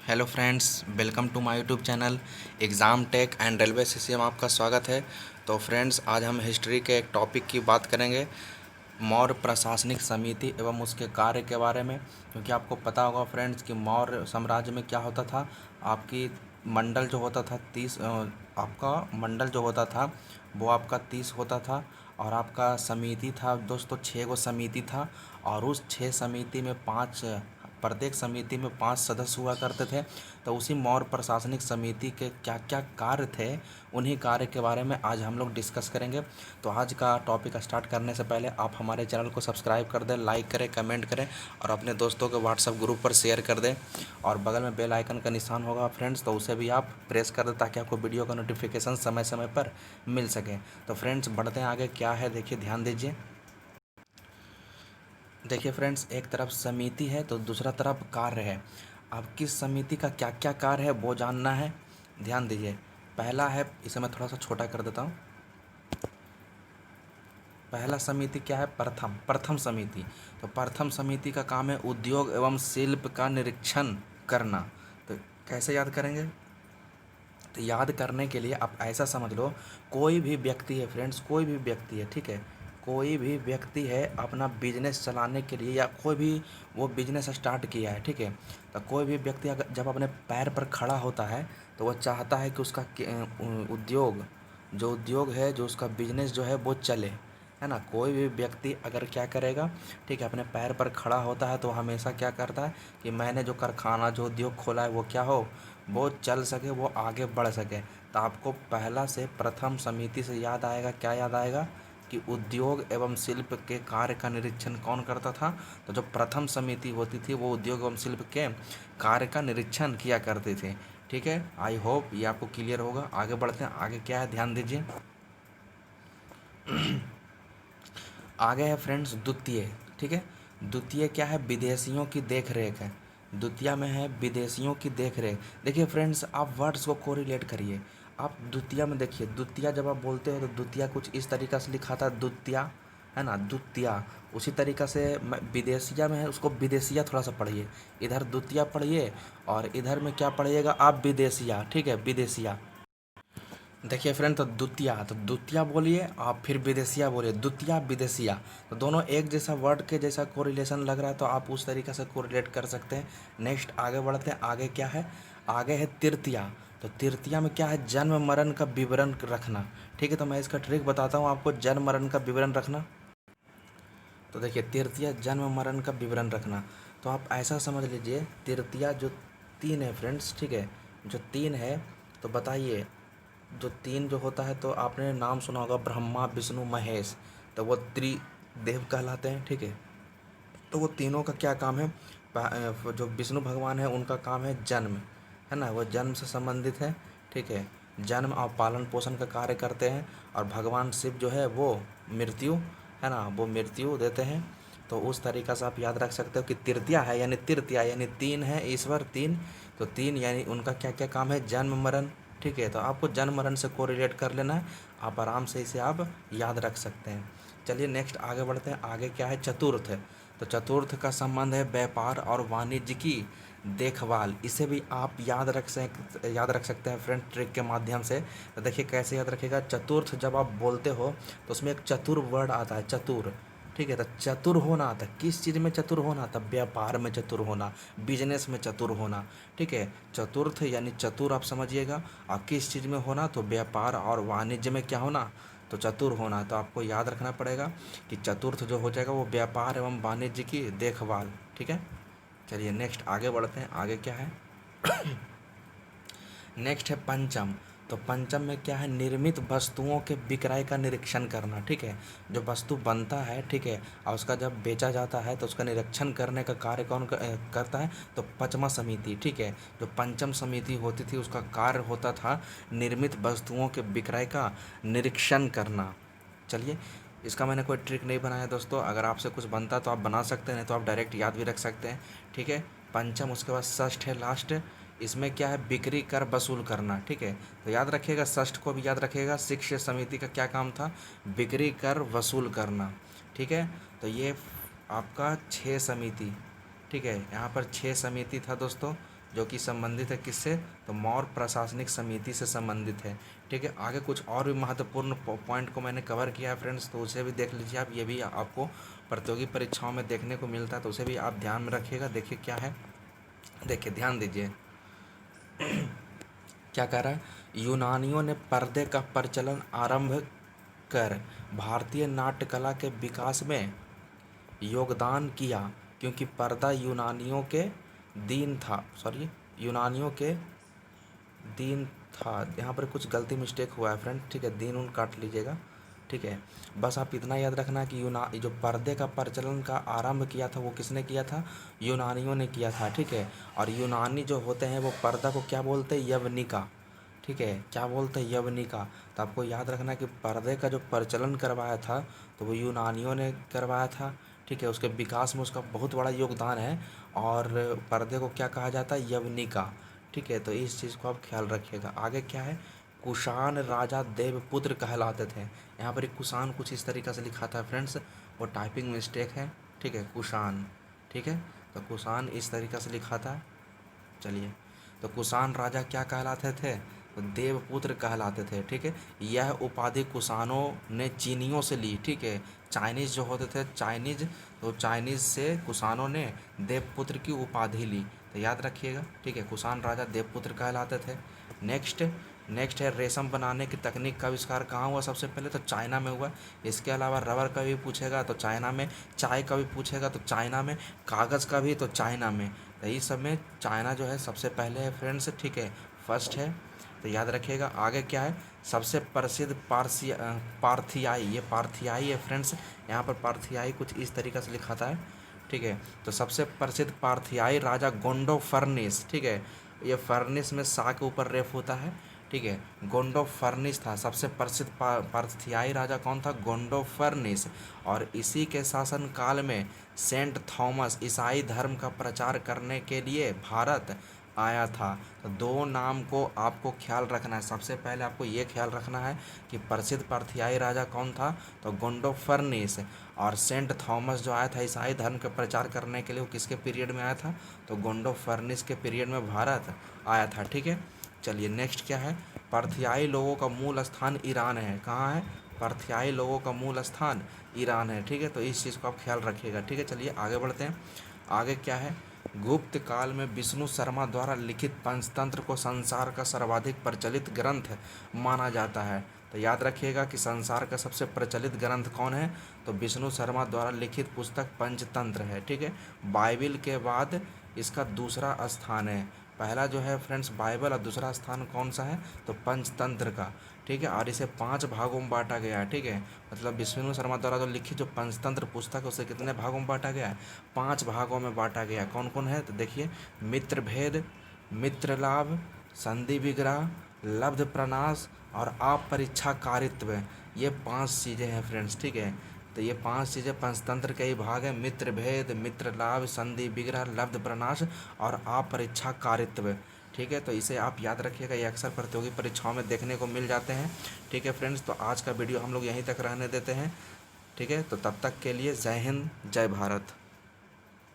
Hello friends, welcome to my YouTube channel exam tech and railway CCM. आपका स्वागत है। तो फ्रेंड्स, आज हम हिस्ट्री के एक टॉपिक की बात करेंगे, मौर्य प्रशासनिक समिति एवं उसके कार्य के बारे में। क्योंकि आपको पता होगा फ्रेंड्स कि मौर्य साम्राज्य में क्या होता था। आपकी मंडल जो होता था 30, आपका मंडल जो होता था वो आपका 30 होता था। और आपका समिति था दोस्तों, 6 गो समिति था। और उस 6 समिति में 5, प्रत्येक समिति में 5 सदस्य हुआ करते थे। तो उसी मौर्य प्रशासनिक समिति के क्या क्या कार्य थे, उन्हीं कार्य के बारे में आज हम लोग डिस्कस करेंगे। तो आज का टॉपिक स्टार्ट करने से पहले आप हमारे चैनल को सब्सक्राइब कर दें, लाइक करें, कमेंट करें और अपने दोस्तों के व्हाट्सएप ग्रुप पर शेयर कर दें। और बगल में बेल आइकन का निशान होगा फ्रेंड्स, तो उसे भी आप प्रेस कर दें ताकि आपको वीडियो का नोटिफिकेशन समय समय पर मिल सके। तो फ्रेंड्स, बढ़ते हैं आगे। क्या है देखिए, ध्यान दीजिए। देखिए फ्रेंड्स, एक तरफ समिति है तो दूसरा तरफ कार्य है। अब किस समिति का क्या क्या कार्य है वो जानना है। ध्यान दीजिए। पहला है, इसे मैं थोड़ा सा छोटा कर देता हूँ। पहला समिति क्या है? प्रथम प्रथम समिति। तो प्रथम समिति का काम है उद्योग एवं शिल्प का निरीक्षण करना। तो कैसे याद करेंगे? तो याद करने के लिए आप ऐसा समझ लो, कोई भी व्यक्ति है फ्रेंड्स, कोई भी व्यक्ति है, ठीक है, कोई भी व्यक्ति है अपना बिजनेस चलाने के लिए, या कोई भी वो बिजनेस स्टार्ट किया है, ठीक है। तो कोई भी व्यक्ति अगर जब अपने पैर पर खड़ा होता है तो वो चाहता है कि उसका उद्योग, जो उद्योग है, जो उसका बिजनेस जो है वो चले, है ना। कोई भी व्यक्ति अगर क्या करेगा, ठीक है, अपने पैर पर खड़ा होता है तो हमेशा क्या करता है कि मैंने जो कारखाना, जो उद्योग खोला है वो क्या हो, वो चल सके, वो आगे बढ़ सके। तो आपको पहला से प्रथम समिति से याद आएगा, क्या याद आएगा कि उद्योग एवं शिल्प के कार्य का निरीक्षण कौन करता था। तो जो प्रथम समिति होती थी वो उद्योग एवं शिल्प के कार्य का निरीक्षण किया करती थी। ठीक है, आई होप ये आपको क्लियर होगा। आगे बढ़ते हैं। आगे क्या है, ध्यान दीजिए। आगे है फ्रेंड्स द्वितीय। ठीक है, द्वितीय क्या है? विदेशियों की देख रेख है। द्वितीय में है विदेशियों की देख रेख। देखिए फ्रेंड्स, आप वर्ड्स को कोरिलेट करिए। आप द्वितीय में देखिए, द्वितीय जब आप बोलते हो तो द्वितीय कुछ इस तरीक़ा से लिखा था, द्वितीय, है ना, द्वितीय। उसी तरीक़ा से विदेशिया में है, उसको विदेशिया थोड़ा सा पढ़िए। इधर द्वितीय पढ़िए और इधर में क्या पढ़िएगा आप? विदेशिया। ठीक है, विदेशिया। देखिए फ्रेंड, तो द्वितीया बोलिए, आप फिर विदेशिया बोलिए, द्वितीया विदेशिया। तो दोनों एक जैसा वर्ड के जैसा कोरिलेशन लग रहा है, तो आप उस तरीके से कोरिलेट कर सकते हैं। नेक्स्ट आगे बढ़ते हैं। आगे क्या है? आगे है तृतीया। तो तृतीया में क्या है? जन्म मरण का विवरण रखना। ठीक है, तो मैं इसका ट्रिक बताता हूँ आपको, जन्म मरण का विवरण रखना। तो देखिए, तृतीया जन्म मरण का विवरण रखना। तो आप ऐसा समझ लीजिए, तृतीया जो 3 है फ्रेंड्स, ठीक है, जो 3 है, तो बताइए, जो 3 जो होता है, तो आपने नाम सुना होगा ब्रह्मा, विष्णु, महेश। तो वो त्रिदेव कहलाते हैं। ठीक है, तो वो तीनों का क्या काम है? जो विष्णु भगवान है उनका काम है जन्म, है ना, वो जन्म से संबंधित है। ठीक है, जन्म और पालन पोषण का कार्य करते हैं। और भगवान शिव जो है वो मृत्यु, है ना, वो मृत्यु देते हैं। तो उस तरीक़ा से आप याद रख सकते हो कि तृतीया है, यानी तृतीया यानी 3 है ईश्वर, 3। तो 3 यानी उनका क्या क्या काम है? जन्म मरण। ठीक है, तो आपको जन्म मरण से कोरिलेट कर लेना है, आप आराम से इसे आप याद रख सकते हैं। चलिए नेक्स्ट आगे बढ़ते हैं। आगे क्या है? चतुर्थ। तो चतुर्थ का संबंध है व्यापार और वाणिज्य की देखभाल। इसे भी आप याद रख सकते हैं फ्रेंड, ट्रिक के माध्यम से। तो देखिए कैसे याद रखेगा। चतुर्थ जब आप बोलते हो तो उसमें एक चतुर वर्ड आता है, चतुर। ठीक है, तो चतुर होना आता है, किस चीज़ में चतुर होना आता? व्यापार में चतुर होना, बिजनेस में चतुर होना। ठीक है, चतुर्थ यानी चतुर आप समझिएगा। और किस चीज़ में होना? तो व्यापार और वाणिज्य में क्या होना? तो चतुर होना। तो आपको याद रखना पड़ेगा कि चतुर्थ जो हो जाएगा वो व्यापार एवं वाणिज्य की देखभाल। ठीक है, चलिए नेक्स्ट आगे बढ़ते हैं। आगे क्या है? नेक्स्ट है पंचम। तो पंचम में क्या है? निर्मित वस्तुओं के विक्रय का निरीक्षण करना। ठीक है, जो वस्तु बनता है, ठीक है, और उसका जब बेचा जाता है तो उसका निरीक्षण करने का कार्य कौन करता है? तो पंचमा समिति। ठीक है, जो पंचम समिति होती थी उसका कार्य होता था निर्मित वस्तुओं के विक्रय का निरीक्षण करना। चलिए, इसका मैंने कोई ट्रिक नहीं बनाया दोस्तों, अगर आपसे कुछ बनता तो आप बना सकते हैं, नहीं तो आप डायरेक्ट याद भी रख सकते हैं। ठीक है, पंचम। उसके बाद षष्ठ है लास्ट। इसमें क्या है? बिक्री कर वसूल करना। ठीक है, तो याद रखिएगा, षष्ठ को भी याद रखिएगा। शिक्षा समिति का क्या काम था? बिक्री कर वसूल करना। ठीक है, तो ये आपका 6 समिति। ठीक है, यहाँ पर 6 समिति था दोस्तों। जो कि संबंधित है किससे, तो मौर्य प्रशासनिक समिति से संबंधित है। ठीक है, आगे कुछ और भी महत्वपूर्ण पॉइंट को मैंने कवर किया है फ्रेंड्स, तो उसे भी देख लीजिए आप, ये भी आपको प्रतियोगी परीक्षाओं में देखने को मिलता है, तो उसे भी आप ध्यान में रखिएगा। देखिए क्या है, देखिए ध्यान दीजिए क्या कह रहा है, यूनानियों ने पर्दे का प्रचलन आरंभ कर भारतीय नाट्य कला के विकास में योगदान किया, क्योंकि पर्दा यूनानियों के दीन था, सॉरी यूनानियों के दीन था, यहाँ पर कुछ गलती मिस्टेक हुआ है फ्रेंड। ठीक है, दीन उन काट लीजिएगा। ठीक है, बस आप इतना याद रखना कि जो पर्दे का प्रचलन का आरंभ किया था वो किसने किया था, यूनानियों ने किया था। ठीक है, और यूनानी जो होते हैं वो पर्दा को क्या बोलते हैं, यवनिका। ठीक है, क्या बोलते हैं, यवनिका। तो आपको याद रखना कि पर्दे का जो प्रचलन करवाया था तो वो यूनानियों ने करवाया था। ठीक है, उसके विकास में उसका बहुत बड़ा योगदान है, और पर्दे को क्या कहा जाता है, यवनिका। ठीक है, तो इस चीज़ को आप ख्याल रखिएगा। आगे क्या है, कुषाण राजा देवपुत्र कहलाते थे। यहाँ पर एक कुषाण कुछ इस तरीक़ा से लिखा था फ्रेंड्स, वो टाइपिंग मिस्टेक है। ठीक है, कुषाण। ठीक है, तो कुषाण इस तरीक़ा से लिखा था। चलिए, तो कुषाण राजा क्या कहलाते थे, तो देवपुत्र कहलाते थे। ठीक है, यह उपाधि कुषाणों ने चीनियों से ली। ठीक है, चाइनीज़ जो होते थे चाइनीज़, तो चाइनीज़ से कुषाणों ने देवपुत्र की उपाधि ली, तो याद रखिएगा। ठीक है, कुषाण राजा देवपुत्र कहलाते थे। नेक्स्ट है, रेशम बनाने की तकनीक का आविष्कार कहाँ हुआ, सबसे पहले तो चाइना में हुआ। इसके अलावा रबर का भी पूछेगा तो चाइना में, चाय का भी पूछेगा तो चाइना में, कागज़ का भी तो चाइना में, तो इस सब में चाइना जो है सबसे पहले है फ्रेंड्स। ठीक है, फर्स्ट है, तो याद रखिएगा। आगे क्या है, सबसे प्रसिद्ध पार्थियाई, ये पार्थियाई है फ्रेंड्स। यहाँ पर पार्थियाई कुछ इस तरीक़े से लिखा था है। ठीक है, तो सबसे प्रसिद्ध पार्थियाई राजा गोंडो फर्निस। ठीक है, ये फर्निस में सा के ऊपर रेफ होता है। ठीक है, गोंडो फर्निस था सबसे प्रसिद्ध पार्थियाई राजा। कौन था, गोंडो फर्निस। और इसी के शासन काल में सेंट थॉमस ईसाई धर्म का प्रचार करने के लिए भारत आया था। तो दो नाम को आपको ख्याल रखना है। सबसे पहले आपको ये ख्याल रखना है कि प्रसिद्ध पार्थियाई राजा कौन था, तो गोंडो फर्निस। और सेंट थॉमस जो आया था ईसाई धर्म का प्रचार करने के लिए, वो किसके पीरियड में आया था, तो गोंडो फर्निस के पीरियड में भारत आया था। ठीक है, चलिए नेक्स्ट क्या है, पार्थियाई लोगों का मूल स्थान ईरान है। कहाँ है, पार्थियाई लोगों का मूल स्थान ईरान है। ठीक है, तो इस चीज़ को आप ख्याल रखिएगा। ठीक है, चलिए आगे बढ़ते हैं। आगे क्या है, गुप्त काल में विष्णु शर्मा द्वारा लिखित पंचतंत्र को संसार का सर्वाधिक प्रचलित ग्रंथ माना जाता है। तो याद रखिएगा कि संसार का सबसे प्रचलित ग्रंथ कौन है, तो विष्णु शर्मा द्वारा लिखित पुस्तक पंचतंत्र है। ठीक है, बाइबिल के बाद इसका दूसरा स्थान है। पहला जो है फ्रेंड्स बाइबल, और दूसरा स्थान कौन सा है, तो पंचतंत्र का। ठीक है, और इसे 5 भागों में बांटा गया है। ठीक है, मतलब विष्णु शर्मा द्वारा जो लिखित जो पंचतंत्र पुस्तक है उसे कितने भागों में बांटा गया है, 5 भागों में बांटा गया। कौन कौन है, तो देखिए, मित्र भेद, मित्र लाभ, संधि विग्रह, लब्ध प्रनाश और अपरिच्छाकारित्व, ये 5 चीज़ें हैं फ्रेंड्स। ठीक है, तो ये 5 चीज़ें पंचतंत्र के ही भाग है, मित्र भेद, मित्र लाभ, संधि विग्रह, लब्ध प्रनाश और अपरिच्छाकारित्व। ठीक है, तो इसे आप याद रखिएगा, ये अक्सर प्रतियोगी परीक्षाओं में देखने को मिल जाते हैं। ठीक है फ्रेंड्स, तो आज का वीडियो हम लोग यहीं तक रहने देते हैं। ठीक है, तो तब तक के लिए जय हिंद, जय भारत।